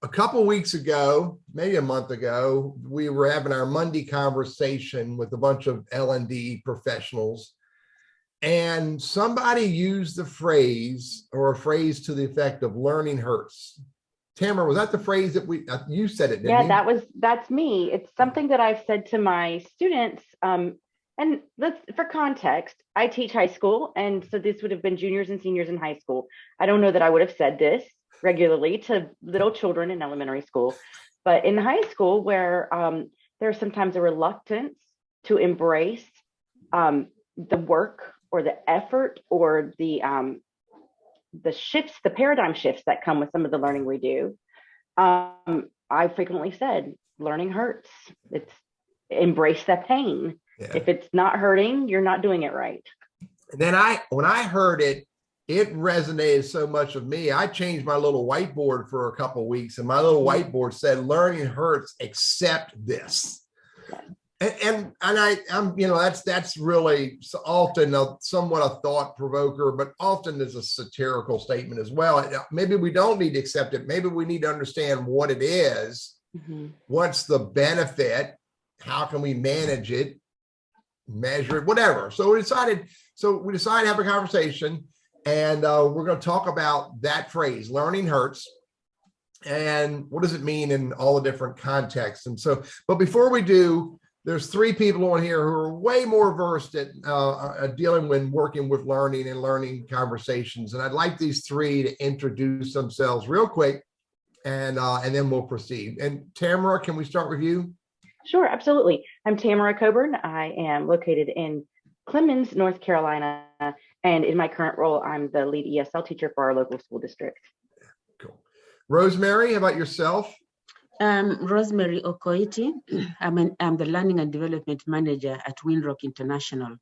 a couple weeks ago, maybe a month ago, we were having our Monday conversation with a bunch of L&D professionals, and somebody used the phrase, or a phrase to the effect of "learning hurts." Tamara, was that the phrase that you said it, didn't you? That's me. It's something that I've said to my students. And for context, I teach high school, and so this would have been juniors and seniors in high school. I don't know that I would have said this regularly to little children in elementary school, but in high school, where there's sometimes a reluctance to embrace the work or the effort or the shifts, the paradigm shifts that come with some of the learning we do. I frequently said, learning hurts. Embrace that pain. Yeah. If it's not hurting, you're not doing it right. And then when I heard it, it resonated so much with me. I changed my little whiteboard for a couple of weeks, and my little whiteboard said, "Learning hurts, accept this." Yeah. I'm that's really often somewhat a thought provoker, but often is a satirical statement as well. Maybe we don't need to accept it. Maybe we need to understand what it is. Mm-hmm. What's the benefit? How can we manage it, measure it, whatever? So we decided to have a conversation, and we're going to talk about that phrase, learning hurts, and what does it mean in all the different contexts. And so, but before we do, there's three people on here who are way more versed at dealing with working with learning and learning conversations. And I'd like these three to introduce themselves real quick, and then we'll proceed. And Tamara, can we start with you? Sure, absolutely. I'm Tamara Coburn. I am located in Clemmons, North Carolina, and in my current role, I'm the lead ESL teacher for our local school district. Cool. Rosemary, how about yourself? Rosemary Okoiti. I'm the Learning and Development Manager at Windrock International,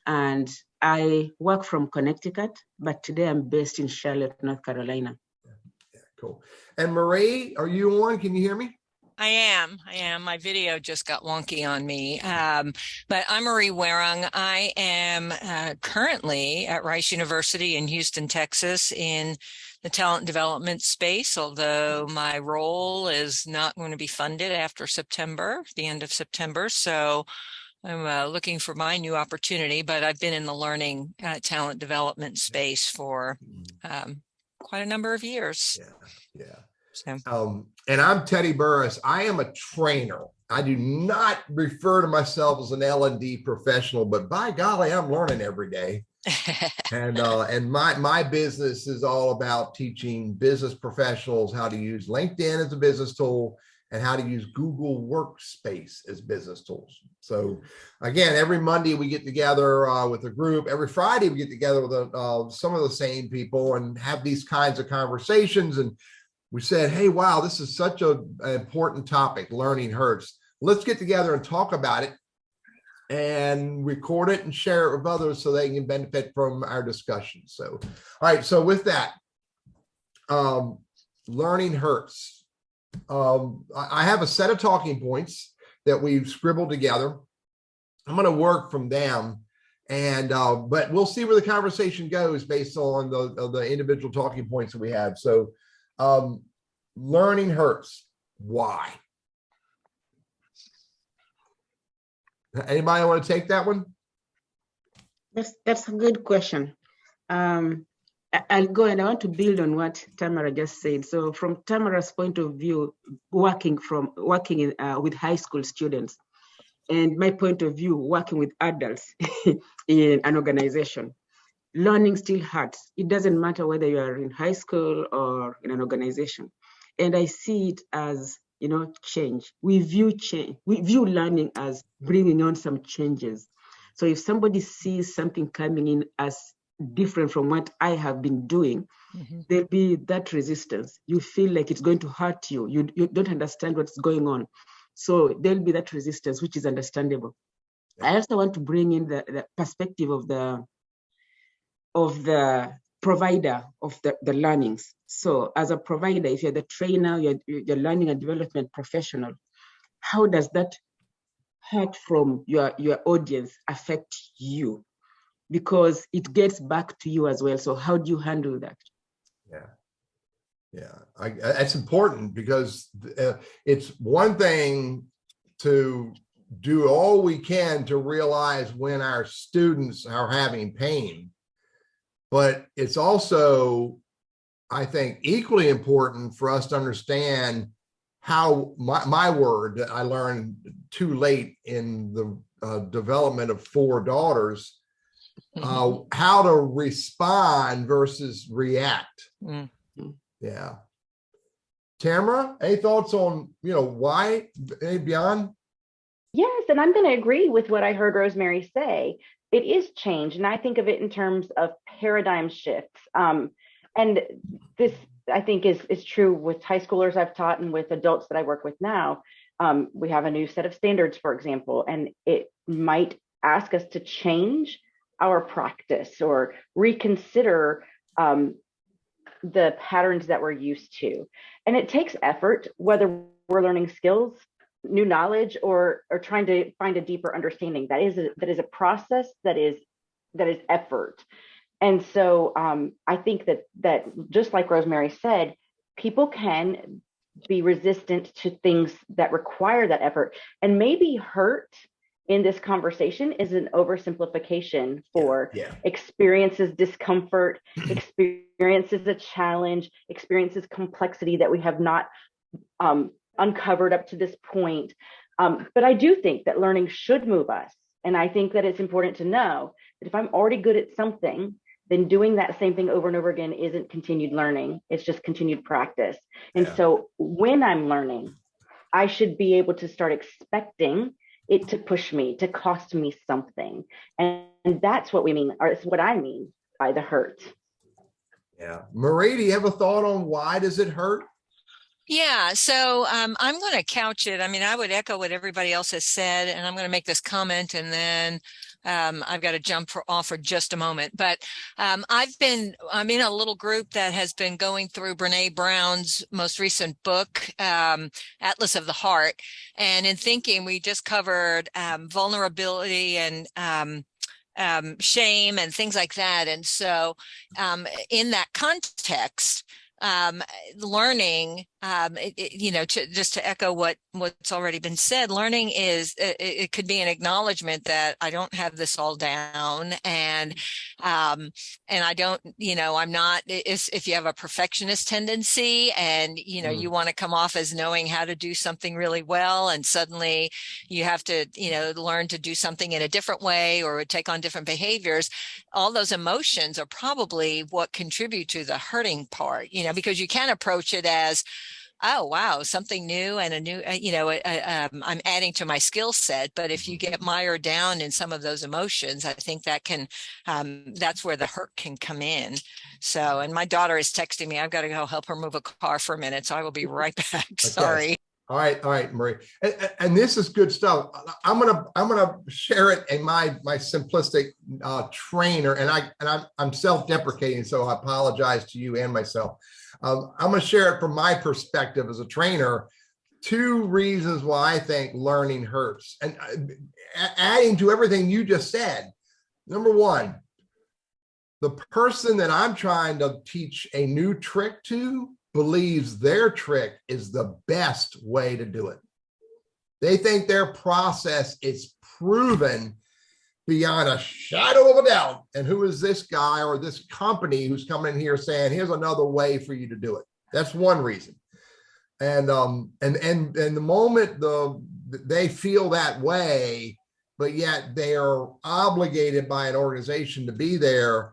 and I work from Connecticut, but today I'm based in Charlotte, North Carolina. Yeah, cool. And Marie, are you on? Can you hear me? I am. My video just got wonky on me. But I'm Marie Warung. I am currently at Rice University in Houston, Texas, in the talent development space, although my role is not going to be funded after the end of September. So I'm looking for my new opportunity, but I've been in the learning talent development space for quite a number of years. Yeah. So. And I'm Teddy Burris. I am a trainer. I do not refer to myself as an L&D professional, but by golly, I'm learning every day. And my business is all about teaching business professionals how to use LinkedIn as a business tool and how to use Google Workspace as business tools. So again, every Monday we get together with a group. Every Friday we get together with some of the same people and have these kinds of conversations. And we said, hey, wow, this is such an important topic. Learning hurts. Let's get together and talk about it and record it and share it with others so they can benefit from our discussion. So, all right. So with that, learning hurts. I have a set of talking points that we've scribbled together. I'm going to work from them, and but we'll see where the conversation goes based on the individual talking points that we have. So learning hurts. Why? Anybody want to take that one? That's a good question. I'll go, and I want to build on what Tamara just said. So from Tamara's point of view, working with high school students, and my point of view, working with adults in an organization, learning still hurts. It doesn't matter whether you are in high school or in an organization. And I see it as, change. We view learning as bringing on some changes. So if somebody sees something coming in as different from what I have been doing, there'll be that resistance. You feel like it's going to hurt you. You don't understand what's going on. So there'll be that resistance, which is understandable. I also want to bring in the perspective of the provider of the learnings. So as a provider, if you're the trainer, you're learning and development professional, how does that hurt from your audience affect you? Because it gets back to you as well. So how do you handle that? That's important because it's one thing to do all we can to realize when our students are having pain, but it's also, I think, equally important for us to understand how my word that I learned too late in the development of 4 daughters, how to respond versus react. Yeah. Tamara, any thoughts on, why, beyond? Yes, and I'm going to agree with what I heard Rosemary say. It is change, and I think of it in terms of paradigm shifts. And this, I think, is true with high schoolers I've taught and with adults that I work with now. We have a new set of standards, for example, and it might ask us to change our practice or reconsider the patterns that we're used to. And it takes effort, whether we're learning skills, new knowledge, or trying to find a deeper understanding. That is a process that is effort. And so I think that just like Rosemary said, people can be resistant to things that require that effort. And maybe hurt in this conversation is an oversimplification for experiences discomfort, experiences a challenge, experiences complexity that we have not uncovered up to this point. But I do think that learning should move us. And I think that it's important to know that if I'm already good at something, then doing that same thing over and over again isn't continued learning. It's just continued practice. And so when I'm learning, I should be able to start expecting it to push me, to cost me something. And that's what we mean, or it's what I mean by the hurt. Yeah. Marie, do you have a thought on why does it hurt? Yeah, so I'm going to couch it. I mean, I would echo what everybody else has said, and I'm going to make this comment, and then I've got to jump off for just a moment. But I'm in a little group that has been going through Brene Brown's most recent book, Atlas of the Heart. And in thinking, we just covered vulnerability and shame and things like that. And so in that context, learning, just to echo what's already been said, learning is, it could be an acknowledgement that I don't have this all down, and I don't, I'm not, if you have a perfectionist tendency and, you want to come off as knowing how to do something really well, and suddenly you have to, learn to do something in a different way or take on different behaviors, all those emotions are probably what contribute to the hurting part, because you can approach it as, oh, wow, something new and a new, I'm adding to my skill set. But if you get mired down in some of those emotions, I think that can, that's where the hurt can come in. So, and my daughter is texting me. I've got to go help her move a car for a minute. So I will be right back. Okay. Sorry. All right, Marie. And this is good stuff. I'm gonna share it in my simplistic trainer, and I'm self-deprecating, so I apologize to you and myself. I'm gonna share it from my perspective as a trainer. 2 reasons why I think learning hurts, and adding to everything you just said. Number 1, the person that I'm trying to teach a new trick to believes their trick is the best way to do it. They think their process is proven beyond a shadow of a doubt. And who is this guy or this company who's coming in here saying, here's another way for you to do it? That's one reason. And the moment they feel that way, but yet they are obligated by an organization to be there,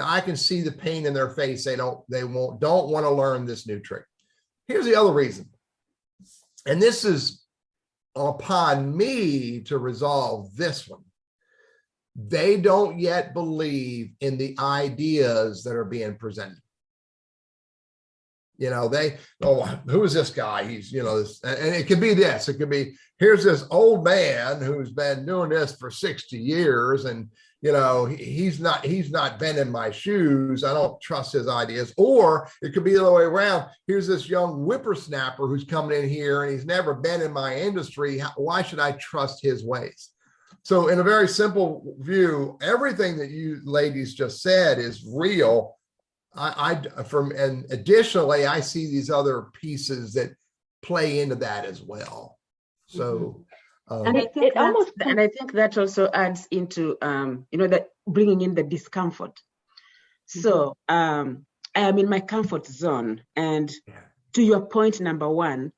I can see the pain in their face. They don't want to learn this new trick. Here's the other reason. And this is upon me to resolve this one. They don't yet believe in the ideas that are being presented. Who is this guy? He's, this, and it could be this, it could be, here's this old man who's been doing this for 60 years. And, he's not been in my shoes. I don't trust his ideas. Or it could be the other way around. Here's this young whippersnapper who's coming in here and he's never been in my industry. Why should I trust his ways? So in a very simple view, everything that you ladies just said is real. and additionally, I see these other pieces that play into that as well. So, and I think that also adds into, that bringing in the discomfort. So I am in my comfort zone, and to your point number one,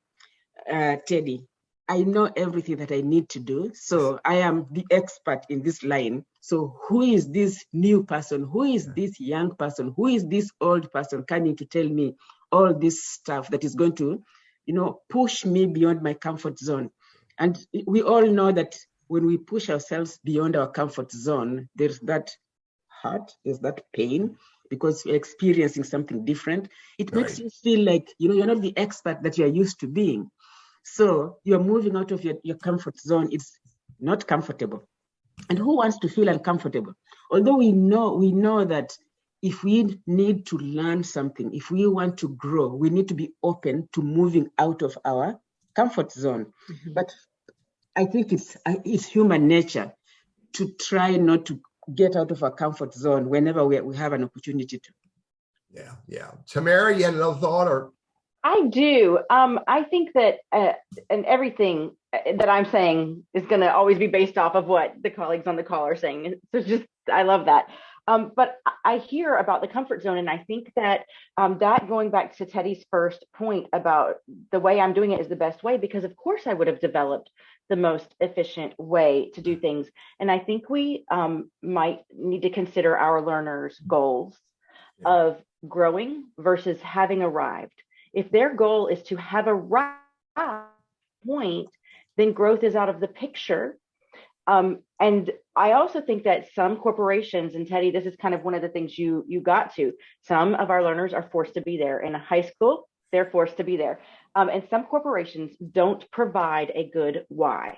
Teddy, I know everything that I need to do. So I am the expert in this line. So who is this new person? Who is this young person? Who is this old person coming to tell me all this stuff that is going to, push me beyond my comfort zone? And we all know that when we push ourselves beyond our comfort zone, there's that hurt, there's that pain, because you're experiencing something different. It makes you feel like, you're not the expert that you're used to being. So you're moving out of your comfort zone. It's not comfortable. And who wants to feel uncomfortable? Although we know that if we need to learn something, if we want to grow, we need to be open to moving out of our comfort zone. But I think it's human nature to try not to get out of our comfort zone whenever we have an opportunity to. Yeah. Tamara, you had another thought? Or I do. I think that, and everything that I'm saying is going to always be based off of what the colleagues on the call are saying. So I love that. But I hear about the comfort zone, and I think that that going back to Teddy's first point about the way I'm doing it is the best way, because of course I would have developed the most efficient way to do things. And I think we might need to consider our learners' goals of growing versus having arrived. If their goal is to have arrived point, then growth is out of the picture. And I also think that some corporations, and Teddy, this is kind of one of the things you got to, some of our learners are forced to be there. In a high school, they're forced to be there. And some corporations don't provide a good why.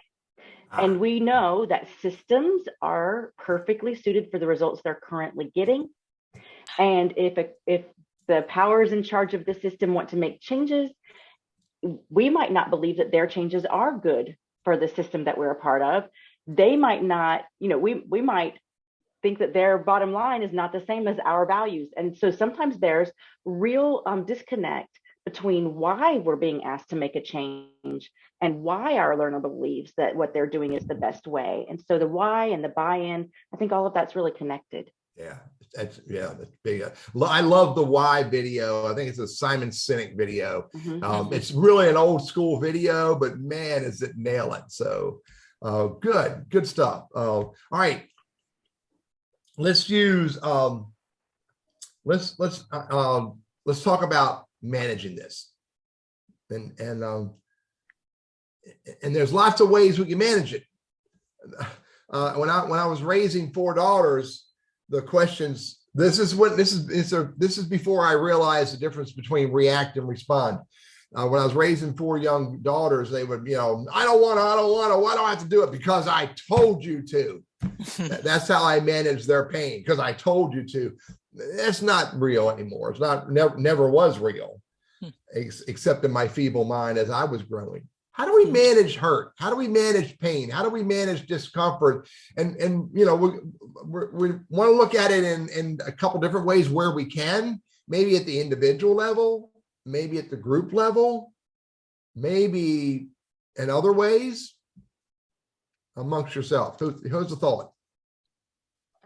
And we know that systems are perfectly suited for the results they're currently getting. And if the powers in charge of the system want to make changes, we might not believe that their changes are good for the system that we're a part of. They might not, we might think that their bottom line is not the same as our values. And so sometimes there's real disconnect between why we're being asked to make a change and why our learner believes that what they're doing is the best way. And so the why and the buy-in, I think all of that's really connected. That's big. I love the why video. I think it's a Simon Sinek video. It's really an old school video, but man, is it nail it. So good stuff. All right, let's use let's talk about managing this, and there's lots of ways we can manage it. When I was raising 4 daughters, the questions, this is before I realized the difference between react and respond. When I was raising 4 young daughters, they would, I don't want to, why do I have to do it? Because I told you to. That's how I manage their pain, because I told you to. That's not real anymore. It's not, never was real, except in my feeble mind as I was growing. How do we manage hurt? How do we manage pain? How do we manage discomfort? And we want to look at it in a couple different ways where we can, maybe at the individual level, maybe at the group level, maybe in other ways amongst yourself. Who's the thought?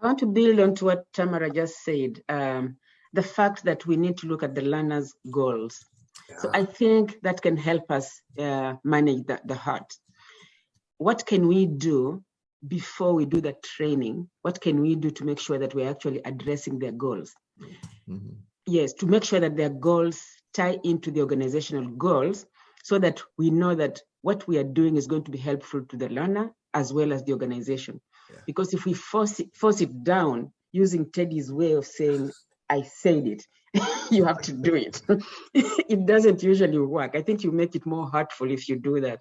I want to build on to what Tamara just said, the fact that we need to look at the learner's goals. So I think that can help us manage the heart. What can we do before we do the training? What can we do to make sure that we're actually addressing their goals? Yes, to make sure that their goals tie into the organizational goals, so that we know that what we are doing is going to be helpful to the learner as well as the organization. Because if we force it down, using Teddy's way of saying, I said it, you have to do it. It doesn't usually work. I think you make it more hurtful if you do that.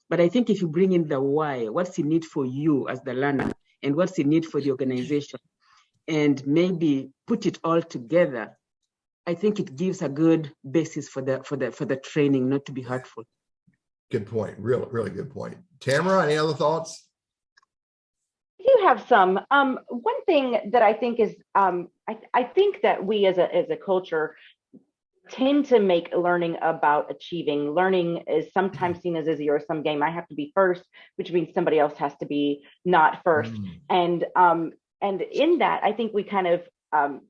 But I think if you bring in the why, what's the need for you as the learner, and what's the need for the organization, and maybe put it all together, I think it gives a good basis for the training not to be hurtful. Good point. Really good point. Tamara, any other thoughts? I do have some. One thing that I think is, I think that we as a culture tend to make learning about achieving. Learning is sometimes seen as a zero sum game. I have to be first, which means somebody else has to be not first. And in that, I think we kind of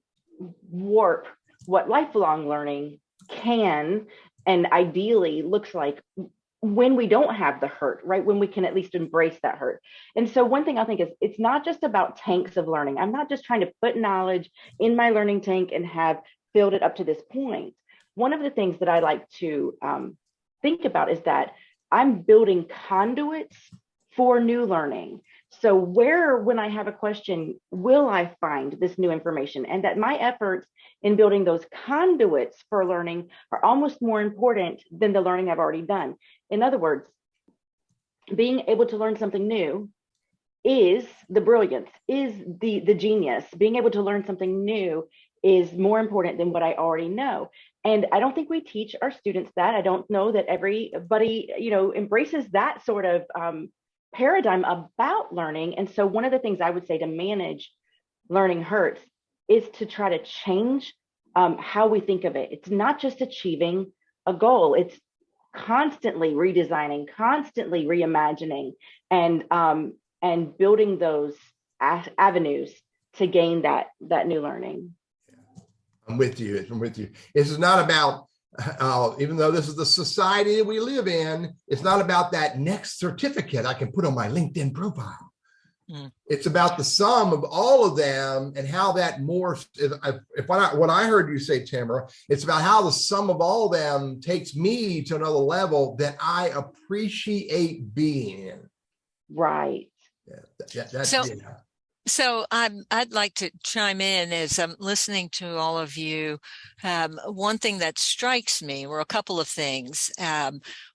warp what lifelong learning can and ideally looks like when we don't have the hurt, right? When we can at least embrace that hurt. And so one thing I think is it's not just about tanks of learning. I'm not just trying to put knowledge in my learning tank and have filled it up to this point. One of the things that I like to think about is that I'm building conduits for new learning. So where, when I have a question, will I find this new information? And that my efforts in building those conduits for learning are almost more important than the learning I've already done. In other words, being able to learn something new is the brilliance, is the genius. Being able to learn something new is more important than what I already know. And I don't think we teach our students that. I don't know that everybody, embraces that sort of paradigm about learning. And so one of the things I would say to manage learning hurts is to try to change how we think of it. It's not just achieving a goal. It's constantly redesigning, constantly reimagining, and building those avenues to gain that new learning. I'm with you. This is not about, even though this is the society that we live in, it's not about that next certificate I can put on my LinkedIn profile. It's about the sum of all of them and how that morphs. What I heard you say, Tamara, it's about how the sum of all of them takes me to another level that I appreciate being in. Right. So I'd like to chime in as I'm listening to all of you. One thing that strikes me, or a couple of things.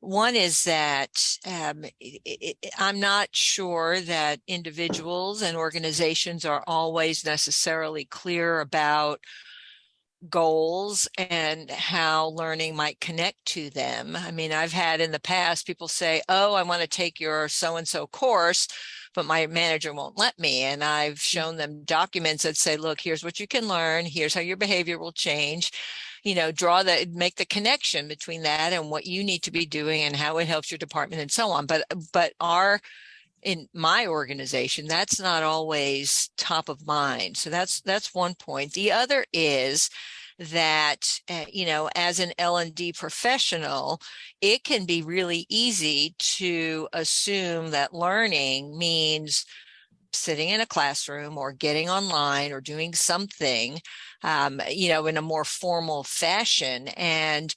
One is that I'm not sure that individuals and organizations are always necessarily clear about goals and how learning might connect to them. I mean, I've had in the past people say, oh, I want to take your so-and-so course, but my manager won't let me. And I've shown them documents that say, look, here's what you can learn. Here's how your behavior will change. Make the connection between that and what you need to be doing and how it helps your department and so on. But in my organization, that's not always top of mind. So that's one point. The other is that, as an L&D professional, it can be really easy to assume that learning means sitting in a classroom or getting online or doing something, in a more formal fashion. And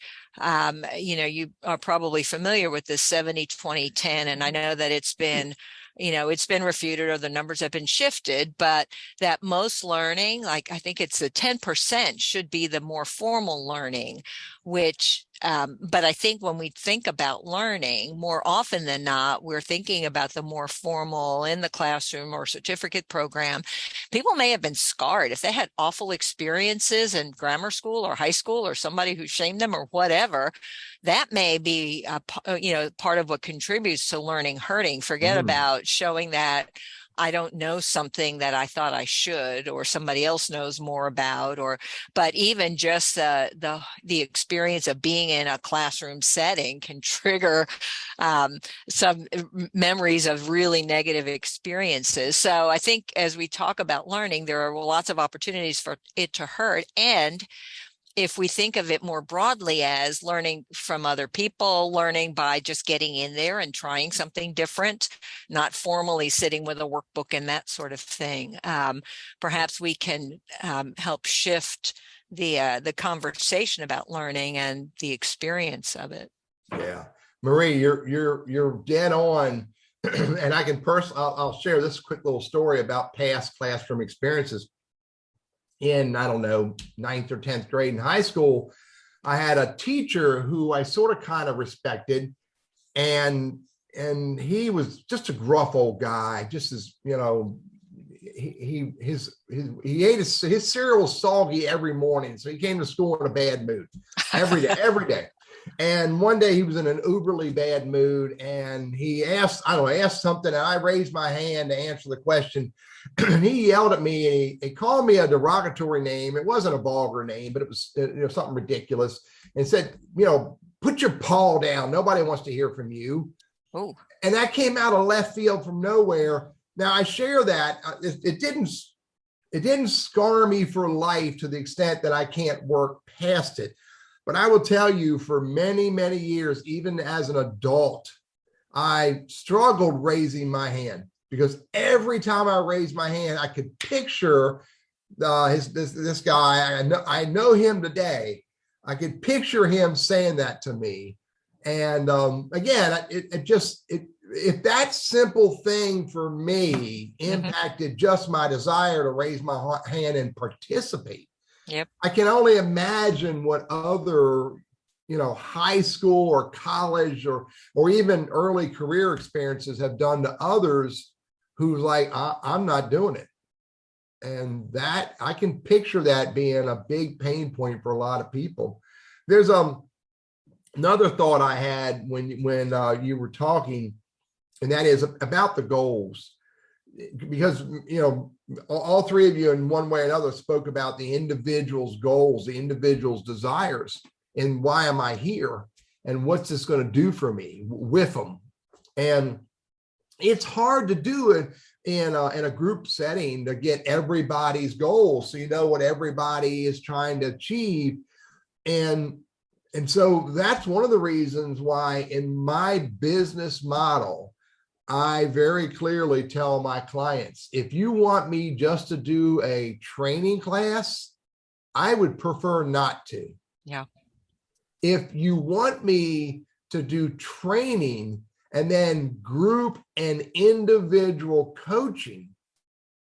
you are probably familiar with this 70-20-10, and I know that it's been refuted or the numbers have been shifted, but that most learning, like I think it's the 10% should be the more formal learning, but I think when we think about learning, more often than not, we're thinking about the more formal in the classroom or certificate program. People may have been scarred if they had awful experiences in grammar school or high school or somebody who shamed them or whatever. That may be, part of what contributes to learning hurting. Forget about showing that I don't know something that I thought I should, or somebody else knows more about, but even just the experience of being in a classroom setting can trigger some memories of really negative experiences. So I think as we talk about learning, there are lots of opportunities for it to hurt. And if we think of it more broadly as learning from other people, learning by just getting in there and trying something different, not formally sitting with a workbook and that sort of thing, perhaps we can help shift the conversation about learning and the experience of it. Yeah, Marie, you're dead on, and I can I'll share this quick little story about past classroom experiences. In, I don't know, 9th or 10th grade in high school, I had a teacher who I sort of kind of respected, and he was just a gruff old guy, just as, he ate his cereal was soggy every morning, so he came to school in a bad mood every day. And one day he was in an uberly bad mood, and he asked something, and I raised my hand to answer the question. And he yelled at me, and he called me a derogatory name. It wasn't a vulgar name, but it was something ridiculous, and said, put your paw down. Nobody wants to hear from you. Oh. And that came out of left field from nowhere. Now I share that it didn't scar me for life to the extent that I can't work past it. But I will tell you, for many, many years, even as an adult, I struggled raising my hand, because every time I raised my hand, I could picture this guy. I know him today. I could picture him saying that to me. And again, if that simple thing for me impacted just my desire to raise my hand and participate, yep, I can only imagine what other, high school or college or even early career experiences have done to others who's like, I'm not doing it. And that I can picture that being a big pain point for a lot of people. There's another thought I had when you were talking, and that is about the goals, because all three of you in one way or another spoke about the individual's goals, the individual's desires, and why am I here, and what's this going to do for me with them. And it's hard to do it in a group setting to get everybody's goals, so you know what everybody is trying to achieve. And so that's one of the reasons why in my business model, I very clearly tell my clients, if you want me just to do a training class, I would prefer not to. Yeah. If you want me to do training and then group and individual coaching,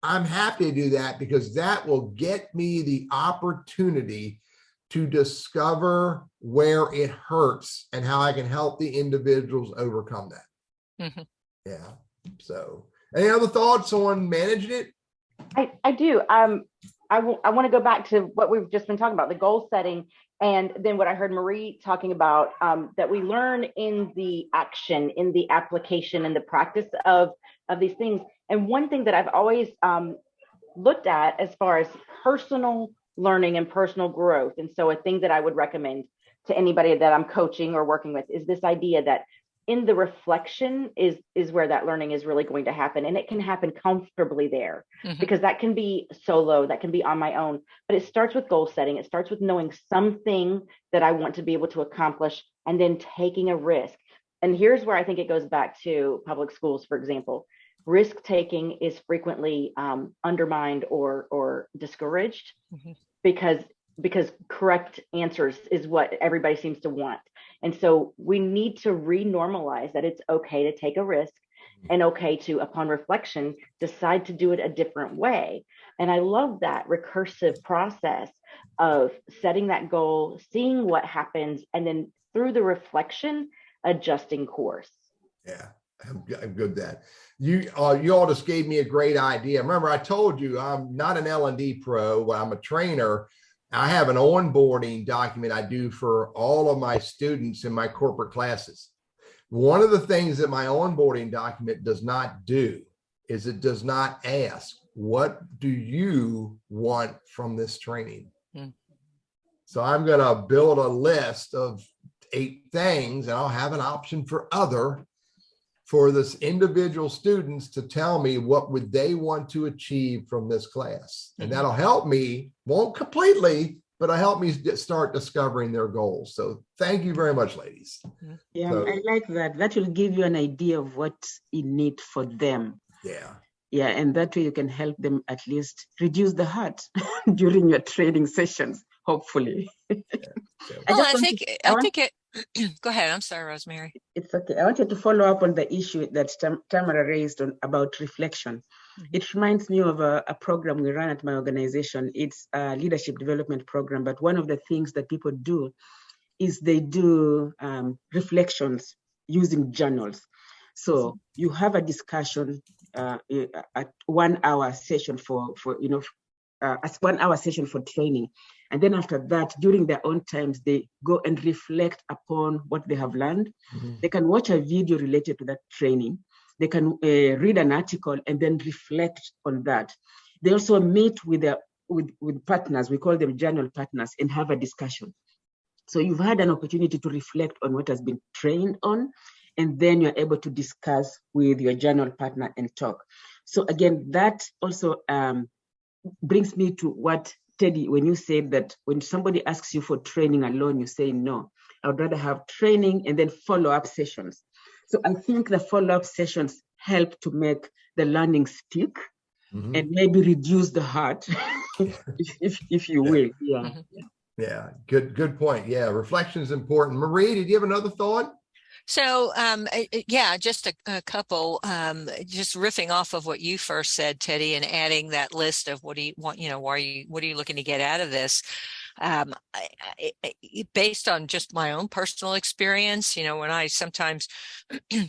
I'm happy to do that, because that will get me the opportunity to discover where it hurts and how I can help the individuals overcome that. Mm-hmm. Yeah. So any other thoughts on managing it? I do. I want to go back to what we've just been talking about, the goal setting, and then what I heard Marie talking about, that we learn in the action, in the application, in the practice of these things. And one thing that I've always looked at as far as personal learning and personal growth, and so a thing that I would recommend to anybody that I'm coaching or working with, is this idea that in the reflection is where that learning is really going to happen. And it can happen comfortably there, because that can be solo, that can be on my own, but it starts with goal setting. It starts with knowing something that I want to be able to accomplish, and then taking a risk. And here's where I think it goes back to public schools, for example. Risk taking is frequently undermined or discouraged, because correct answers is what everybody seems to want. And so we need to re-normalize that it's okay to take a risk, and okay to, upon reflection, decide to do it a different way. And I love that recursive process of setting that goal, seeing what happens, and then through the reflection, adjusting course. Yeah, I'm good at that. You all just gave me a great idea. Remember, I told you I'm not an L&D pro, but I'm a trainer. I have an onboarding document I do for all of my students in my corporate classes. One of the things that my onboarding document does not do is it does not ask, what do you want from this training? So I'm going to build a list of 8 things, and I'll have an option for this individual students to tell me what would they want to achieve from this class. And that'll help me, won't completely, but it'll help me start discovering their goals. So thank you very much, ladies. Yeah, So, I like that. That will give you an idea of what's in it for them. yeah. Yeah, and that way you can help them at least reduce the hurt during your training sessions, hopefully. So, I think it. Go ahead. I'm sorry, Rosemary. It's okay. I wanted to follow up on the issue that Tamara raised about reflection. It reminds me of a program we run at my organization. It's a leadership development program, but one of the things that people do is they do reflections using journals. So you have a discussion a 1 hour session for a 1 hour session for training. And then after that, during their own times, they go and reflect upon what they have learned. Mm-hmm. They can watch a video related to that training. They can read an article and then reflect on that. They also meet with partners, we call them journal partners, and have a discussion. So you've had an opportunity to reflect on what has been trained on, and then you're able to discuss with your journal partner and talk. So again, that also brings me to what Teddy, when you said that when somebody asks you for training alone, you say no. I would rather have training and then follow-up sessions. So I think the follow-up sessions help to make the learning stick, mm-hmm. and maybe reduce the hurt, if you will. Yeah. Mm-hmm. Yeah. Good point. Yeah. Reflection is important. Marie, did you have another thought? So, yeah, just a couple, just riffing off of what you first said, Teddy, and adding that list of what do you want, what are you looking to get out of this? Based on just my own personal experience, when I sometimes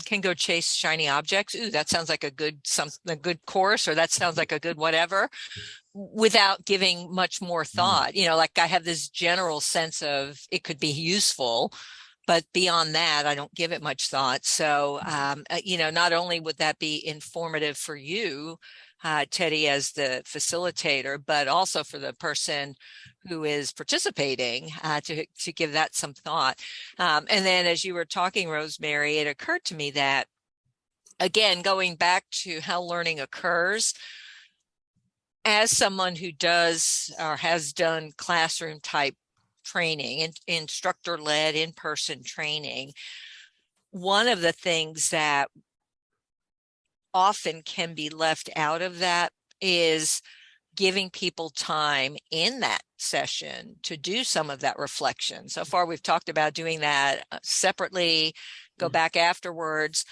can go chase shiny objects, ooh, that sounds like a good course, or that sounds like a good whatever, without giving much more thought. Like I have this general sense of it could be useful, but beyond that, I don't give it much thought. So, not only would that be informative for you, Teddy, as the facilitator, but also for the person who is participating, to give that some thought. And then as you were talking, Rosemary, it occurred to me that, again, going back to how learning occurs, as someone who does or has done classroom type training, instructor-led in-person training, one of the things that often can be left out of that is giving people time in that session to do some of that reflection. So far, we've talked about doing that separately, go back afterwards,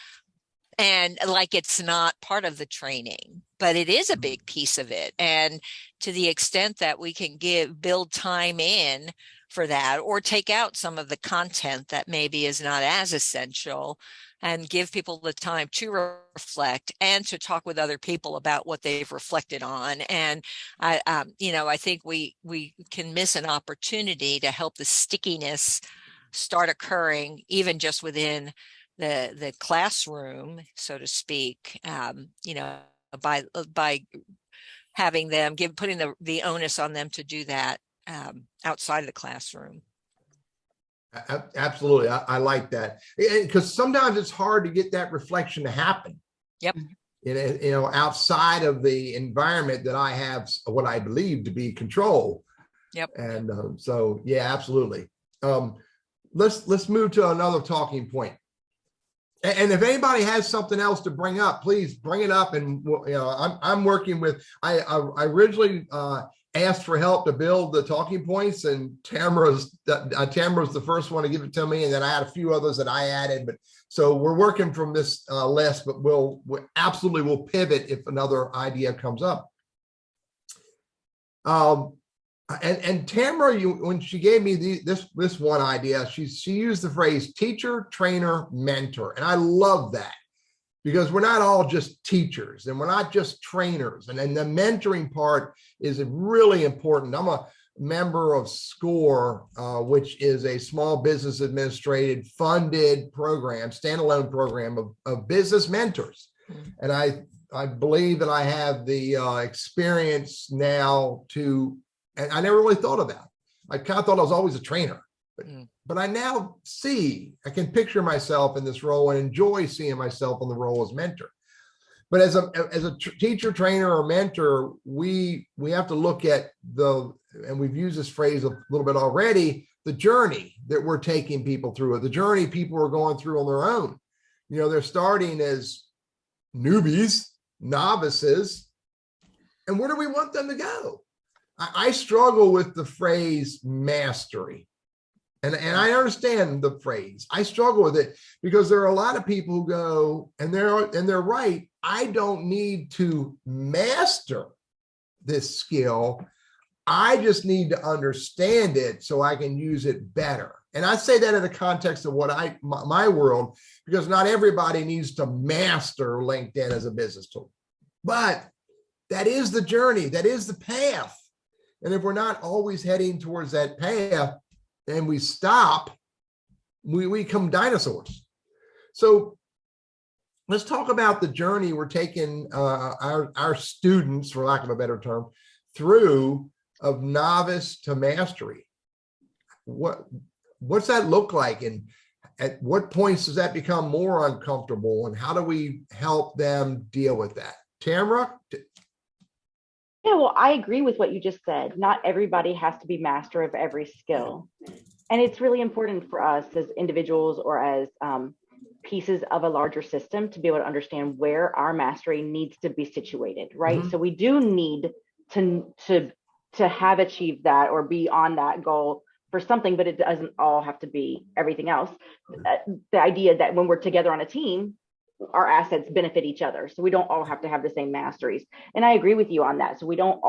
and like it's not part of the training, but it is a big piece of it. And to the extent that we can build time in for that, or take out some of the content that maybe is not as essential, and give people the time to reflect and to talk with other people about what they've reflected on. And I think we can miss an opportunity to help the stickiness start occurring, even just within the classroom, so to speak, by having them putting the onus on them to do that outside of the classroom. Absolutely. I like that, because sometimes it's hard to get that reflection to happen. Yep. Outside of the environment that I have what I believe to be control. Yep. And so, yeah, absolutely. Let's move to another talking point. And if anybody has something else to bring up, please bring it up. And I'm working with. I originally asked for help to build the talking points, and Tamara's the first one to give it to me, and then I had a few others that I added. But so we're working from this list, but we'll pivot if another idea comes up. And Tamara, when she gave me this one idea, she used the phrase teacher, trainer, mentor. And I love that, because we're not all just teachers and we're not just trainers. And then the mentoring part is really important. I'm a member of SCORE, which is a small business administrated funded program, standalone program of business mentors. And I believe that I have the experience now and I never really thought of that. I kind of thought I was always a trainer, but I now I can picture myself in this role and enjoy seeing myself in the role as mentor. But as a teacher, trainer, or mentor, we have to look at and we've used this phrase a little bit already, the journey that we're taking people through, or the journey people are going through on their own. They're starting as newbies, novices, and where do we want them to go? I struggle with the phrase mastery. And I understand the phrase. I struggle with it because there are a lot of people who go, and they're right. I don't need to master this skill. I just need to understand it so I can use it better. And I say that in the context of my world, because not everybody needs to master LinkedIn as a business tool. But that is the journey, that is the path. And if we're not always heading towards that path and we stop, we become dinosaurs. So let's talk about the journey we're taking our students, for lack of a better term, through of novice to mastery. What's that look like? And at what points does that become more uncomfortable? And how do we help them deal with that? Tamara? Yeah, well, I agree with what you just said. Not everybody has to be master of every skill. And it's really important for us as individuals or as pieces of a larger system to be able to understand where our mastery needs to be situated, right? Mhm. So we do need to have achieved that or be on that goal for something, but it doesn't all have to be everything else. The idea that when we're together on a team, our assets benefit each other. So we don't all have to have the same masteries. And I agree with you on that. So we're not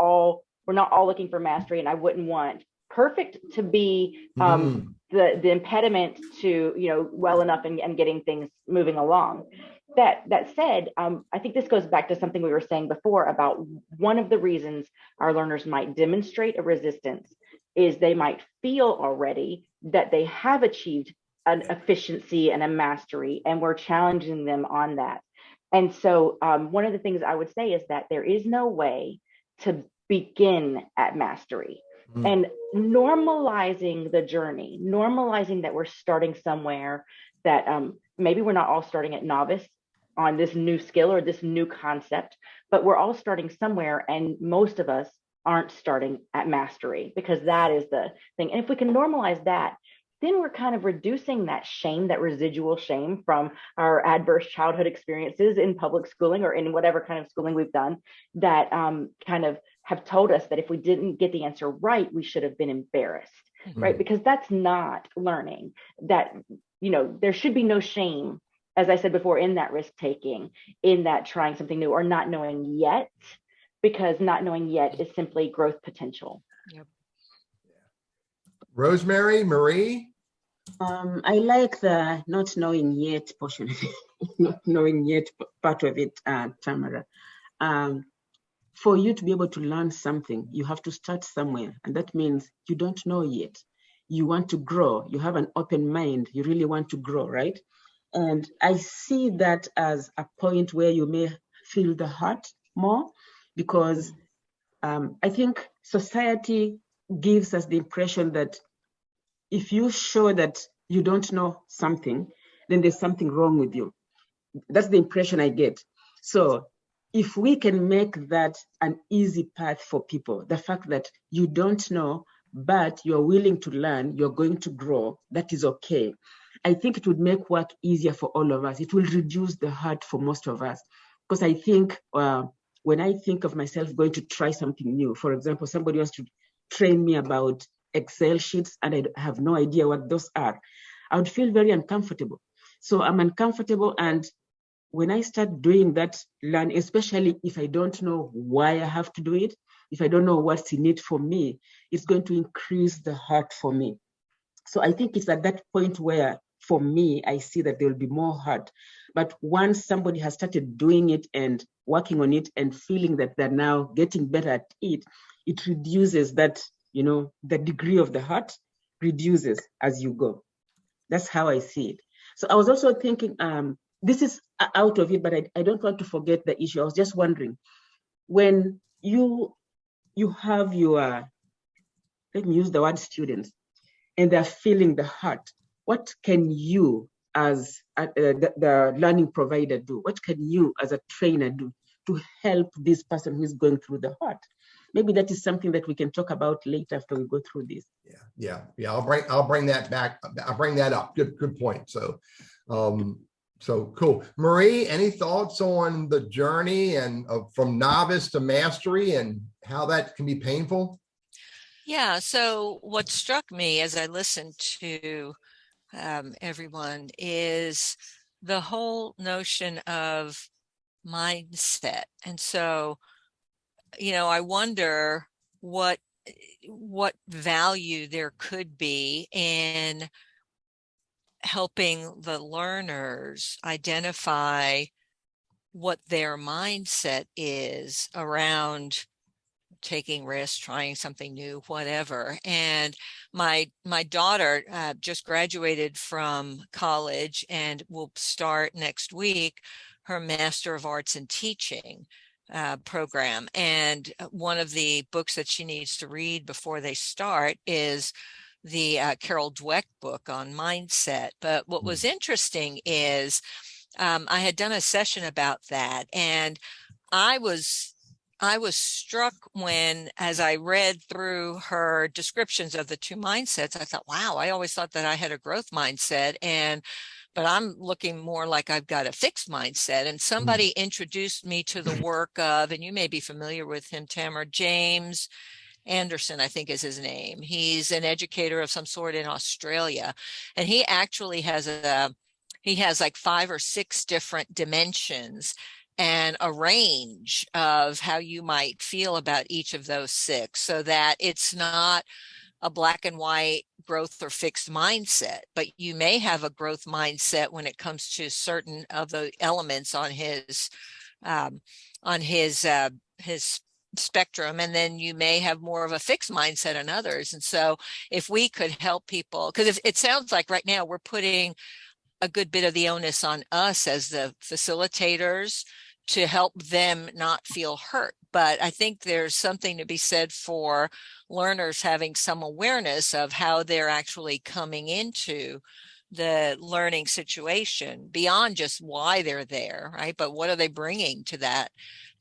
all looking for mastery. And I wouldn't want perfect to be the impediment to, well enough and getting things moving along. That said, I think this goes back to something we were saying before about one of the reasons our learners might demonstrate a resistance is they might feel already that they have achieved an efficiency and a mastery, and we're challenging them on that. And so one of the things I would say is that there is no way to begin at mastery. And normalizing the journey, normalizing that we're starting somewhere, that maybe we're not all starting at novice on this new skill or this new concept, but we're all starting somewhere, and most of us aren't starting at mastery, because that is the thing. And if we can normalize that, then we're kind of reducing that shame, that residual shame from our adverse childhood experiences in public schooling or in whatever kind of schooling we've done, that kind of have told us that if we didn't get the answer right, we should have been embarrassed, right? Because that's not learning. That, there should be no shame, as I said before, in that risk taking, in that trying something new or not knowing yet, because not knowing yet is simply growth potential. Yep. Rosemary, Marie? I like the not knowing yet portion of it, not knowing yet part of it, Tamara. For you to be able to learn something, you have to start somewhere. And that means you don't know yet. You want to grow. You have an open mind. You really want to grow, right? And I see that as a point where you may feel the hurt more, because I think society gives us the impression that if you show that you don't know something, then there's something wrong with you. That's the impression I get. So if we can make that an easy path for people, the fact that you don't know, but you're willing to learn, you're going to grow, that is okay. I think it would make work easier for all of us. It will reduce the hurt for most of us. Because I think when I think of myself going to try something new, for example, somebody wants to train me about Excel sheets and I have no idea what those are, I would feel very uncomfortable. So I'm uncomfortable, and when I start doing that learning, especially if I don't know why I have to do it, if I don't know what's in it for me, it's going to increase the hurt for me. So I think it's at that point where, for me, I see that there will be more hurt. But once somebody has started doing it and working on it and feeling that they're now getting better at it, it reduces that, the degree of the hurt reduces as you go. That's how I see it. So I was also thinking, this is out of it, but I don't want to forget the issue. I was just wondering, when you have your, let me use the word students, and they're feeling the hurt, what can you as the learning provider do? What can you as a trainer do to help this person who is going through the hurt? Maybe that is something that we can talk about later after we go through this. Yeah. I'll bring that back. I'll bring that up. Good point. So cool. Marie, any thoughts on the journey and from novice to mastery and how that can be painful? Yeah. So what struck me as I listened to everyone is the whole notion of mindset. And so, I wonder what value there could be in helping the learners identify what their mindset is around taking risks, trying something new, whatever. And my daughter just graduated from college and will start next week her Master of Arts in Teaching program. And one of the books that she needs to read before they start is the Carol Dweck book on mindset. But what was interesting is I had done a session about that, and I was struck when, as I read through her descriptions of the two mindsets, I thought, wow, I always thought that I had a growth mindset, but I'm looking more like I've got a fixed mindset. And somebody introduced me to the work of, and you may be familiar with him, Tamara, James Anderson, I think is his name. He's an educator of some sort in Australia. And he actually has like 5 or 6 different dimensions and a range of how you might feel about each of those 6, so that it's not a black and white growth or fixed mindset, but you may have a growth mindset when it comes to certain of the elements on his spectrum, and then you may have more of a fixed mindset on others. And so if we could help people, because it sounds like right now we're putting a good bit of the onus on us as the facilitators to help them not feel hurt. But I think there's something to be said for learners having some awareness of how they're actually coming into the learning situation beyond just why they're there, right? But what are they bringing to that?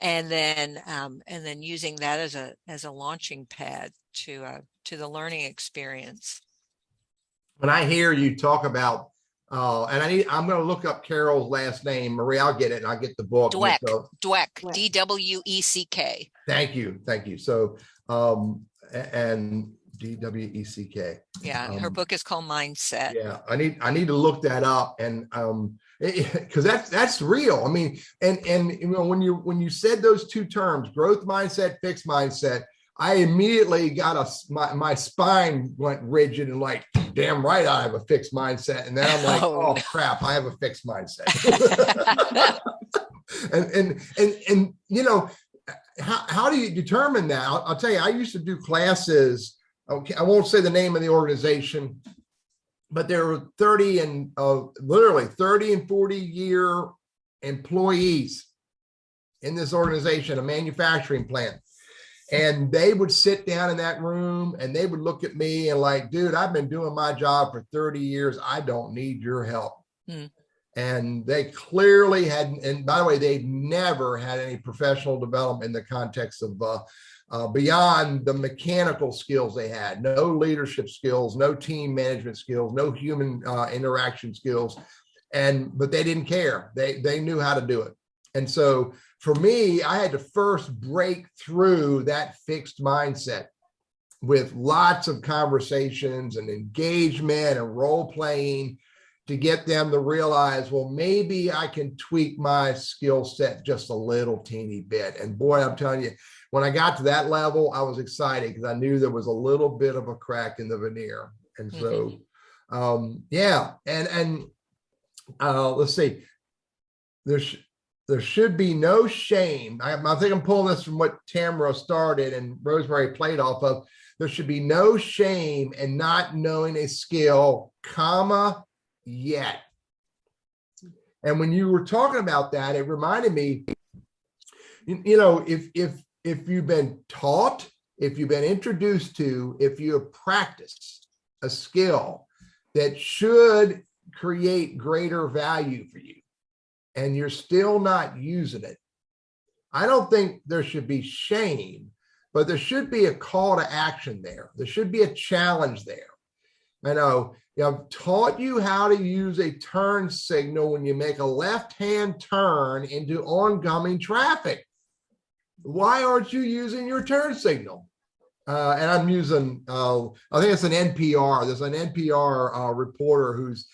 And then using that as a launching pad to the learning experience. When I hear you talk about, and I'm going to look up Carol's last name, Marie. I'll get it, and I'll get the book. Dweck, so, Dweck. Thank you. So, and Dweck. Yeah, her book is called Mindset. Yeah, I need to look that up, and because that's real. I mean, and you know, when you said those two terms, growth mindset, fixed mindset, I immediately got my spine went rigid and like, damn right, I have a fixed mindset. And then I'm like, oh crap, I have a fixed mindset. and you know, how do you determine that? I'll tell you, I used to do classes. Okay, I won't say the name of the organization, but there were 30 and 40-year employees in this organization, a manufacturing plant. And they would sit down in that room and they would look at me and like, dude, I've been doing my job for 30 years. I don't need your help. And they clearly hadn't, and by the way, they've never had any professional development in the context of beyond the mechanical skills they had, no leadership skills, no team management skills, no human interaction skills. But they didn't care. They knew how to do it. And so for me, I had to first break through that fixed mindset with lots of conversations and engagement and role playing to get them to realize, well, maybe I can tweak my skill set just a little teeny bit. And boy, I'm telling you, when I got to that level, I was excited because I knew there was a little bit of a crack in the veneer. And so, yeah. And let's see, there should be no shame. I think I'm pulling this from what Tamara started and Rosemary played off of. There should be no shame in not knowing a skill, yet. And when you were talking about that, it reminded me, you know, if you've been taught, if you've been introduced to, if you have practiced a skill that should create greater value for you, and you're still not using it, I don't think there should be shame, but there should be a call to action there. There should be a challenge there. I know, I've taught you how to use a turn signal when you make a left-hand turn into oncoming traffic. Why aren't you using your turn signal? And I'm using, I think it's an NPR. There's an NPR reporter whose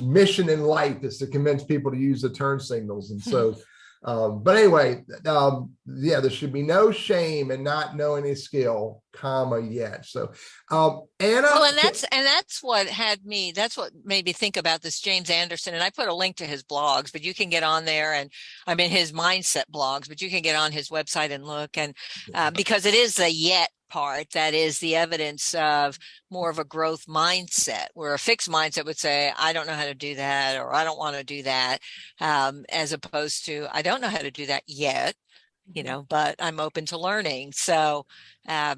mission in life is to convince people to use the turn signals. And so But anyway, yeah, there should be no shame in not knowing a skill, comma, yet. So, Anna. Well, that's what made me think about this James Anderson. And I put a link to his blogs, but you can get on there, and I mean his mindset blogs, but you can get on his website and look. And because it is the yet part that is the evidence of more of a growth mindset, where a fixed mindset would say, I don't know how to do that, or I don't want to do that, as opposed to, I don't know how to do that yet, but I'm open to learning. So yeah,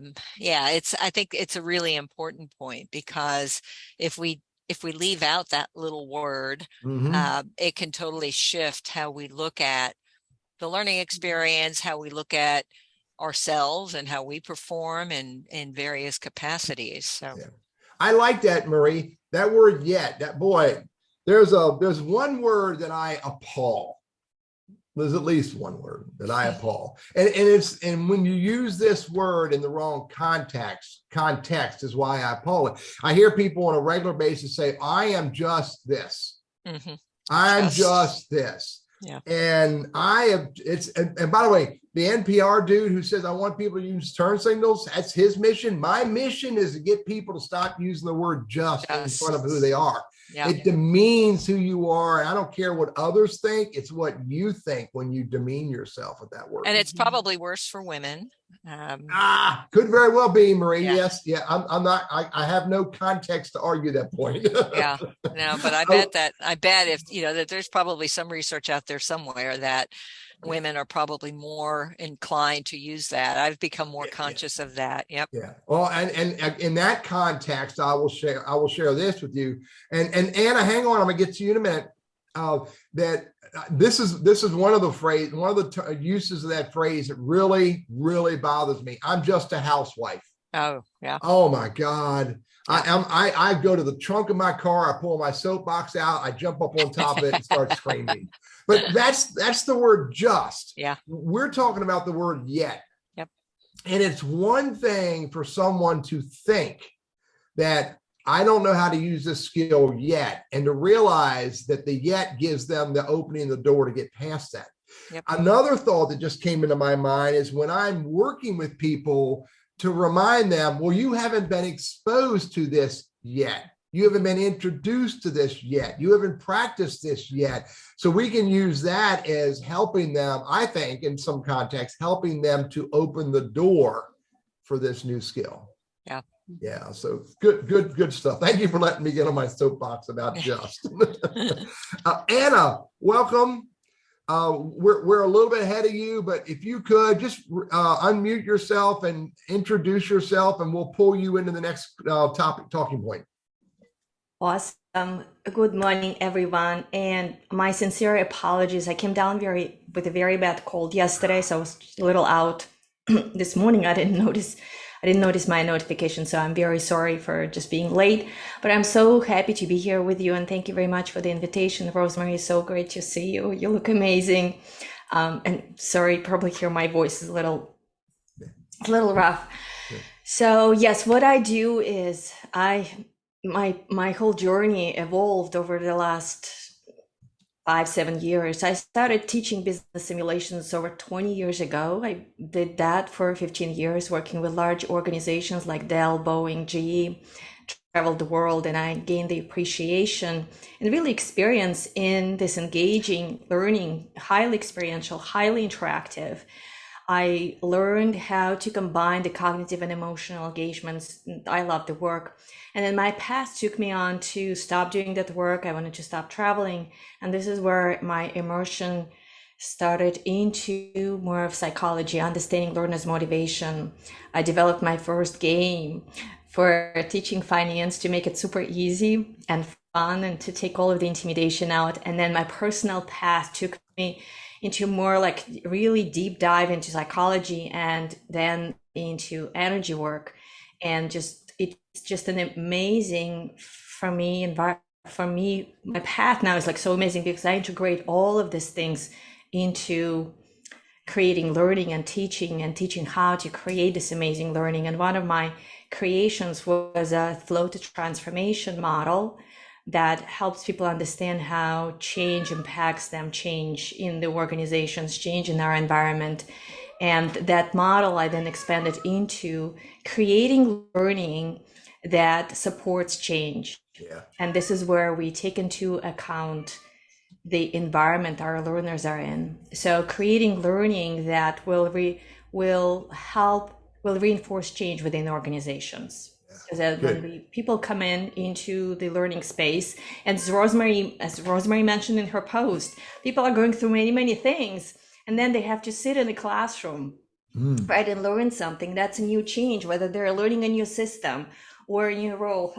I think it's a really important point, because if we leave out that little word, it can totally shift how we look at the learning experience, how we look at ourselves, and how we perform in various capacities. So yeah. I like that, Marie. That word yet, that boy, there's one word that I appall. There's at least one word that I appall. And when you use this word in the wrong context is why I appall it. I hear people on a regular basis say, I am just this. I'm just this. Yeah. And and by the way, the NPR dude who says, I want people to use turn signals, that's his mission. My mission is to get people to stop using the word just in front of who they are. Yeah. It demeans who you are. And I don't care what others think. It's what you think when you demean yourself with that word. And it's probably worse for women. Could very well be, Marie. Yeah. Yes. Yeah. I have no context to argue that point. Yeah. No, but I bet if, that there's probably some research out there somewhere that women are probably more inclined to use that. I've become more conscious of that. Yep. Yeah. Well, and in that context, I will share this with you. And Anna, hang on, I'm gonna get to you in a minute. That this is one of the uses of that phrase that really, really bothers me. I'm just a housewife. Oh, yeah. Oh my God. I go to the trunk of my car, I pull my soapbox out, I jump up on top of it and start screaming. But that's the word just. Yeah. We're talking about the word yet. Yep. And it's one thing for someone to think that I don't know how to use this skill yet, and to realize that the yet gives them the opening the door to get past that. Yep. Another thought that just came into my mind is when I'm working with people, to remind them, well, you haven't been exposed to this yet. You haven't been introduced to this yet. You haven't practiced this yet. So we can use that as helping them, I think, in some context, helping them to open the door for this new skill. Yeah. Yeah. So good stuff. Thank you for letting me get on my soapbox about just. Anna, welcome. We're a little bit ahead of you, but if you could just unmute yourself and introduce yourself, and we'll pull you into the next talking point. Awesome. Good morning, everyone. And my sincere apologies. I came down with a very bad cold yesterday, so I was a little out this morning. I didn't notice my notification, so I'm very sorry for just being late. But I'm so happy to be here with you, and thank you very much for the invitation. Rosemary, it's so great to see you. You look amazing. And sorry, probably hear my voice is a little rough. Yeah. So yes, what I do is my whole journey evolved over the last 5-7 years. I started teaching business simulations over 20 years ago. I did that for 15 years, working with large organizations like Dell, Boeing, GE, traveled the world, and I gained the appreciation and really experience in this engaging learning, highly experiential, highly interactive. I learned how to combine the cognitive and emotional engagements. I love the work. And then my path took me on to stop doing that work. I wanted to stop traveling. And this is where my immersion started into more of psychology, understanding learners' motivation. I developed my first game for teaching finance to make it super easy and fun and to take all of the intimidation out. And then my personal path took me into more like really deep dive into psychology and then into energy work. And it's just an amazing for me, my path now is like so amazing because I integrate all of these things into creating learning and teaching how to create this amazing learning. And one of my creations was a flow to transformation model that helps people understand how change impacts them, change in the organizations, change in our environment. And that model I then expanded into creating learning that supports change. Yeah. And this is where we take into account the environment our learners are in. So creating learning that will reinforce change within organizations. So that when people come into the learning space, and as Rosemary mentioned in her post, people are going through many things, and then they have to sit in the classroom, right, and learn something. That's a new change, whether they're learning a new system or a new role,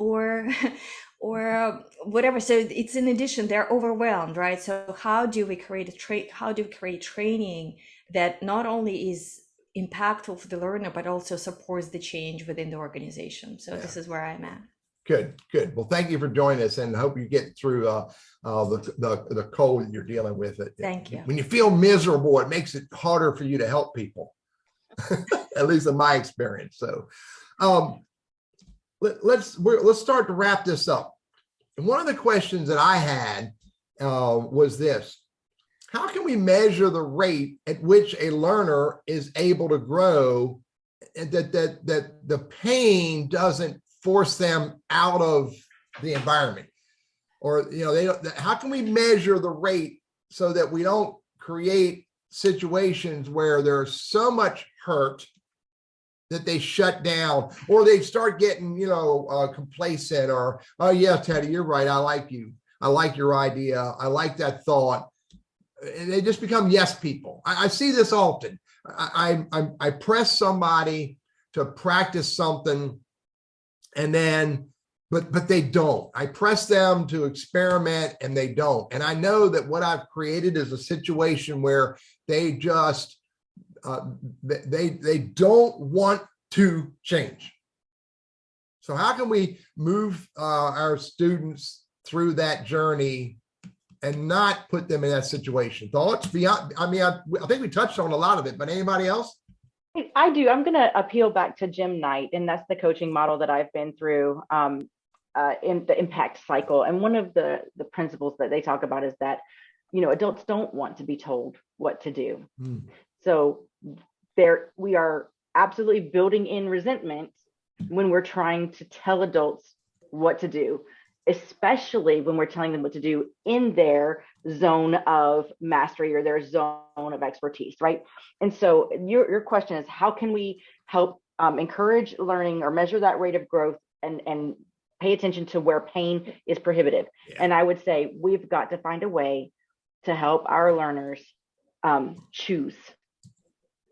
or whatever. So it's in addition, they're overwhelmed, right? So how do we create training that not only is impactful for the learner, but also supports the change within the organization? So this is where I'm at. Good. Well, thank you for joining us, and hope you get through the cold you're dealing with. Thank you. When you feel miserable, it makes it harder for you to help people, at least in my experience. So let's start to wrap this up. And one of the questions that I had was this: how can we measure the rate at which a learner is able to grow, and that the pain doesn't force them out of the environment? Or, how can we measure the rate so that we don't create situations where there's so much hurt that they shut down, or they start getting, complacent, or, oh yeah, Teddy, you're right. I like you. I like your idea. I like that thought. And they just become yes people. I see this often. I press somebody to practice something, and then, but they don't. I press them to experiment, and they don't. And I know that what I've created is a situation where they just, they don't want to change. So how can we move our students through that journey and not put them in that situation? Thoughts beyond? I mean, I think we touched on a lot of it, but anybody else? I do. I'm going to appeal back to Jim Knight, and that's the coaching model that I've been through in the impact cycle. And one of the principles that they talk about is that, adults don't want to be told what to do. So we are absolutely building in resentment when we're trying to tell adults what to do, especially when we're telling them what to do in their zone of mastery or their zone of expertise, right? And so your question is, how can we help encourage learning or measure that rate of growth and pay attention to where pain is prohibitive? Yeah. And I would say we've got to find a way to help our learners choose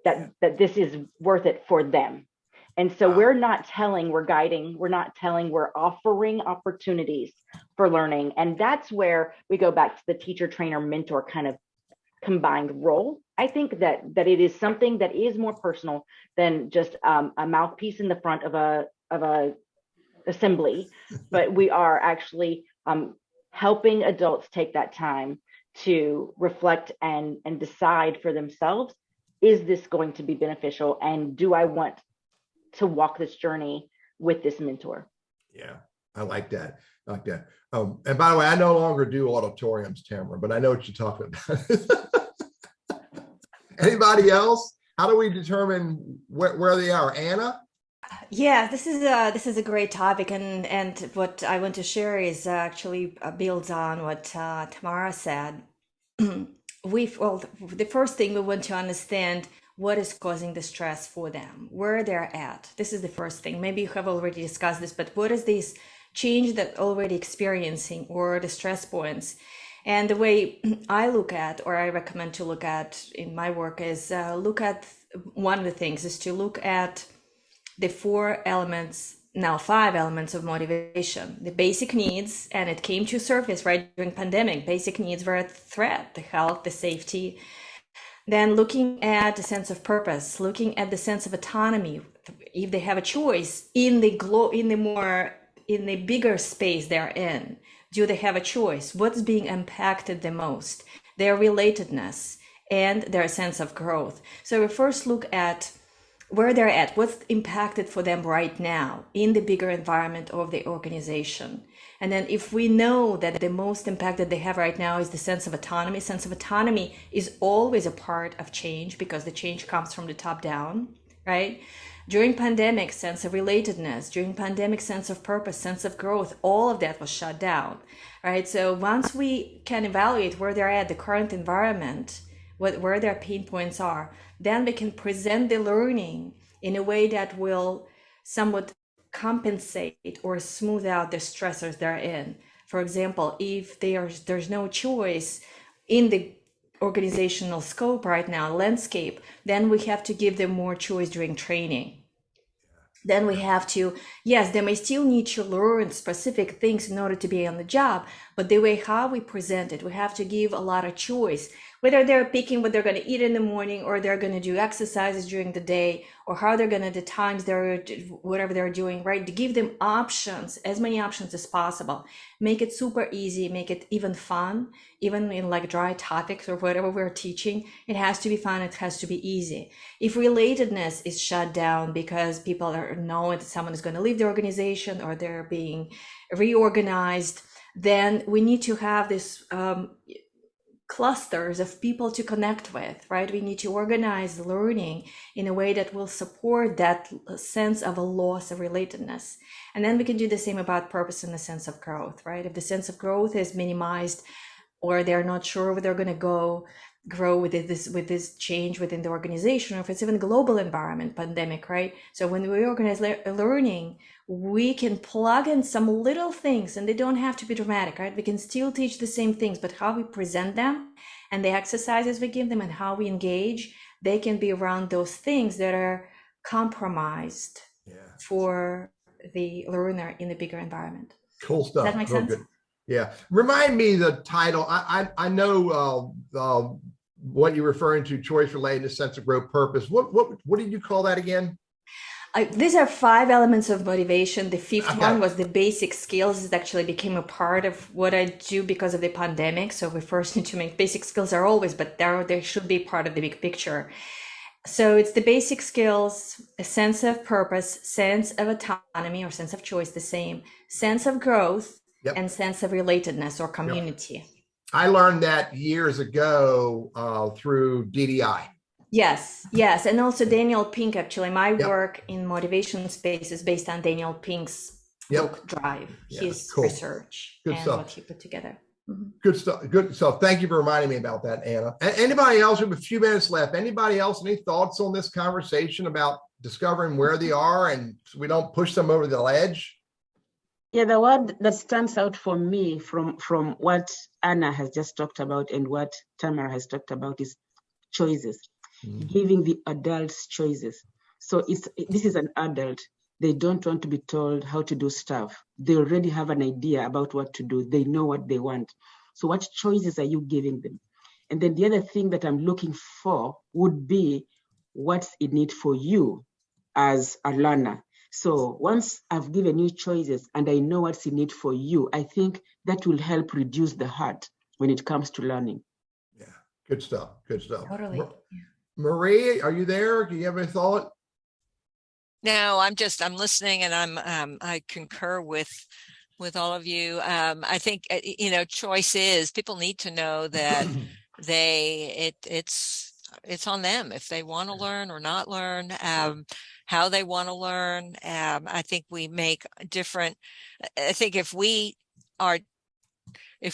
that this is worth it for them. And so we're not telling, we're guiding, we're not telling, we're offering opportunities for learning. And that's where we go back to the teacher, trainer, mentor kind of combined role. I think that it is something that is more personal than just a mouthpiece in the front of a assembly, but we are actually helping adults take that time to reflect and decide for themselves, is this going to be beneficial? And do I want to walk this journey with this mentor? Yeah, I like that. And by the way, I no longer do auditoriums, Tamara, but I know what you're talking about. Anybody else? How do we determine where they are? Anna? Yeah, this is a great topic, and what I want to share is actually builds on what Tamara said. The first thing we want to understand what is causing the stress for them, where they're at. This is the first thing. Maybe you have already discussed this, but what is this change that already experiencing, or the stress points? And the way I look at, or I recommend to look at in my work, is look at one of the things is to look at the 5 elements of motivation. The basic needs, and it came to surface right during pandemic. Basic needs were a threat: the health, the safety. Then looking at the sense of purpose, looking at the sense of autonomy, if they have a choice in the bigger space they're in, do they have a choice? What's being impacted the most? Their relatedness and their sense of growth. So we first look at where they're at, what's impacted for them right now in the bigger environment of the organization. And then if we know that the most impact that they have right now is the sense of autonomy is always a part of change because the change comes from the top down, right? During pandemic, sense of relatedness, during pandemic, sense of purpose, sense of growth, all of that was shut down, right? So once we can evaluate where they're at, the current environment, where their pain points are, then we can present the learning in a way that will somewhat compensate or smooth out the stressors they're in. For example, if there's no choice in the organizational scope right now, landscape, then we have to give them more choice during training. Then we have to, yes, they may still need to learn specific things in order to be on the job, but the way how we present it, we have to give a lot of choice, whether they're picking what they're going to eat in the morning or they're going to do exercises during the day or how they're going to, the times they're, whatever they're doing, right? To give them options, as many options as possible. Make it super easy, make it even fun, even in like dry topics or whatever we're teaching. It has to be fun, it has to be easy. If relatedness is shut down because people are knowing that someone is going to leave the organization or they're being reorganized, then we need to have this clusters of people to connect with, right? We need to organize learning in a way that will support that sense of a loss of relatedness. And then we can do the same about purpose and the sense of growth, right? If the sense of growth is minimized or they're not sure where they're going to grow with this change within the organization, or if it's even global environment, pandemic, right? So when we organize learning, we can plug in some little things and they don't have to be dramatic, right? We can still teach the same things, but how we present them and the exercises we give them and how we engage, they can be around those things that are compromised for the learner in the bigger environment. Cool stuff. Does that make sense? Good. Yeah. Remind me the title. I know what you're referring to, choice, relatedness, sense of growth, purpose. What did you call that again? These are 5 elements of motivation. The 5th one was the basic skills. It actually became a part of what I do because of the pandemic. So we first need to make basic skills are always, but they should be part of the big picture. So it's the basic skills, a sense of purpose, sense of autonomy or sense of choice, the same, sense of growth, and sense of relatedness or community. I learned that years ago through DDI. Yes. And also Daniel Pink, actually, my work in motivation space is based on Daniel Pink's book Drive, his research what he put together. Mm-hmm. Good stuff. Good stuff. Thank you for reminding me about that, Anna. Anybody else? We have a few minutes left. Anybody else? Any thoughts on this conversation about discovering where they are and so we don't push them over the ledge? Yeah, the word that stands out for me from what Anna has just talked about and what Tamara has talked about is choices. Giving the adults choices. So this is an adult. They don't want to be told how to do stuff. They already have an idea about what to do. They know what they want. So what choices are you giving them? And then the other thing that I'm looking for would be what's in it for you as a learner. So once I've given you choices and I know what's in it for you, I think that will help reduce the hurt when it comes to learning. Yeah, good stuff. Good stuff. Totally. Marie, are you there? Do you have any thought? No, I'm listening, and I concur with all of you. I think choice is, people need to know that it's on them if they want to learn or not learn, how they want to learn. I think we make different. I think if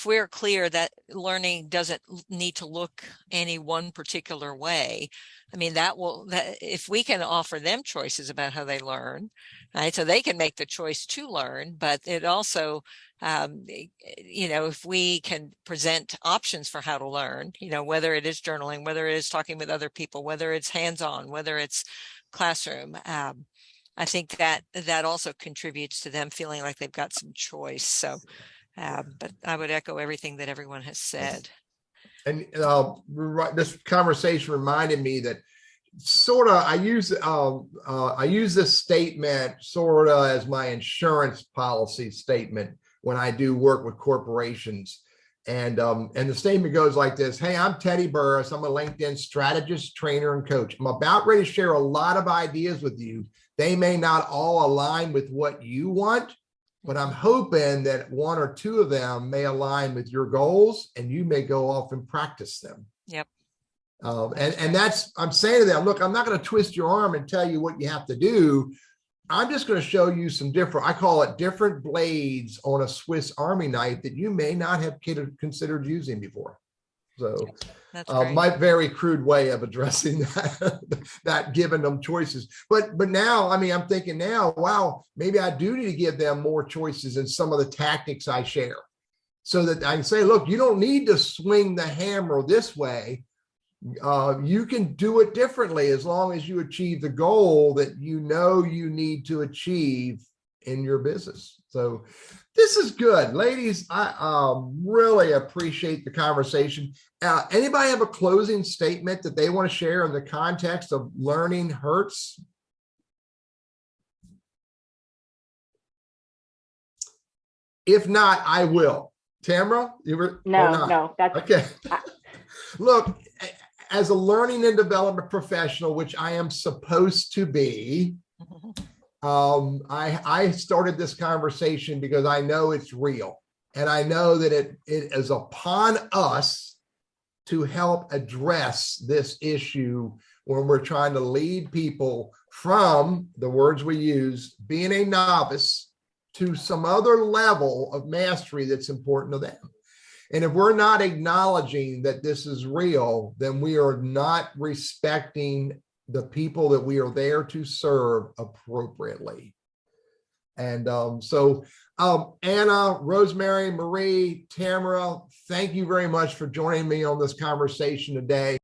we're clear that learning doesn't need to look any one particular way, I mean, that if we can offer them choices about how they learn, right, so they can make the choice to learn, but it also, if we can present options for how to learn, whether it is journaling, whether it is talking with other people, whether it's hands-on, whether it's classroom, I think that also contributes to them feeling like they've got some choice. So, but I would echo everything that everyone has said. And this conversation reminded me that sort of I use this statement sort of as my insurance policy statement when I do work with corporations. And the statement goes like this. Hey, I'm Teddy Burris. I'm a LinkedIn strategist, trainer, and coach. I'm about ready to share a lot of ideas with you. They may not all align with what you want, but I'm hoping that one or two of them may align with your goals and you may go off and practice them. Yep. And that's, I'm saying to them, look, I'm not going to twist your arm and tell you what you have to do. I'm just going to show you some different, I call it different blades on a Swiss Army knife that you may not have considered using before. So That's my very crude way of addressing that giving them choices. But now, I mean, I'm thinking now, wow, maybe I do need to give them more choices in some of the tactics I share so that I can say, look, you don't need to swing the hammer this way. You can do it differently as long as you achieve the goal that you know you need to achieve in your business. So this is good, ladies. I really appreciate the conversation. Anybody have a closing statement that they want to share in the context of learning hurts? If not, I will. Tamara, you were no, that's okay. Look, as a learning and development professional, which I am supposed to be, I started this conversation because I know it's real. And I know that it is upon us to help address this issue when we're trying to lead people from, the words we use, being a novice to some other level of mastery that's important to them. And if we're not acknowledging that this is real, then we are not respecting the people that we are there to serve appropriately. And so Anna, Rosemary, Marie, Tamara, thank you very much for joining me on this conversation today.